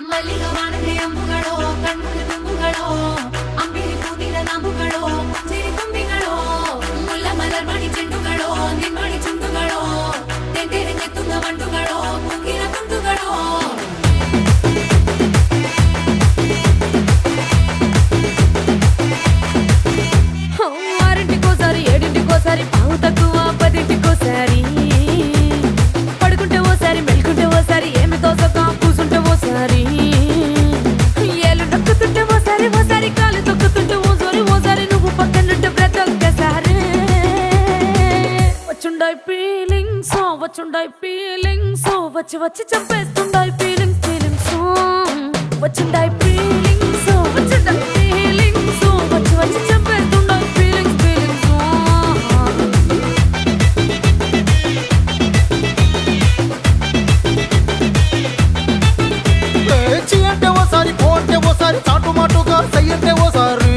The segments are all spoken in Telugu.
ಮಲ್ಲಿಗ ವಾನದೆ ಅಂಬುಗಳೋ ಕಣ್ಮುಖ ತುಂಬುಗಳೋ ಅಂಬಿರಿ ಪೂತಿನ ನಾಮುಗಳೋ ಸಿರಿ ತುಂಬಿಗಳೋ ಮುಲ್ಲ ಮಲರ್ಮಣಿ ಚೆಂಡುಗಳೋ ನಿನ್ಮಣಿ ಚುಂಡುಗಳೋ ತೆಂತೆರೆಂಗೆತ್ತುಂಗ ಮಂಡುಗಳೋ ಕುಂಗಿನ ತುಂಡುಗಳೋ ఆరింటికోసారి ఏడింటికోసారి పావు తక్కువ పదింటికోసారి పడుకుంటే ఓసారి మెలుకుంటే ఓసారి ఏమి తోసక కూసుంటే ఓసారి ఏళ్ళు నొక్కుతుంటే ఓసారి ఓసారి కాలు తొక్కుతుంటే ఓసారి నువ్వు పక్కనుంటే ప్రతి ఒక్కసారి వచ్చుండాయి ఫీలింగ్స్ వచ్చి వచ్చి చంపేస్తుండాయి ఫీలింగ్స్ వచ్చుండాయి ఫీలింగ్స్ వచ్చి వచ్చి చంపేస్తుండాయి ఫీలింగ్స్ చి అంటే ఓసారి పో అంటే ఓసారి చాటు మాటుగా సై అంటే ఓసారి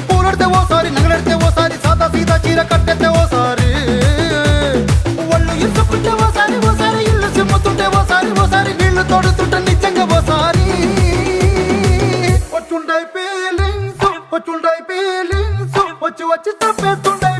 పూలడితే ఓసారి నగలడితే ఓసారి సాదా సీదా చీర కట్టెతే ఓసారి ఒళ్ళు ఇసుకుంటే ఓసారి ఇల్లు సిమ్ముతుంటే ఓసారి నీళ్లు తోడుతుంటే నిజంగా ఓసారి వచ్చుండాయి ఫీలింగ్స్ వచ్చి వచ్చి తప్పేస్తుండే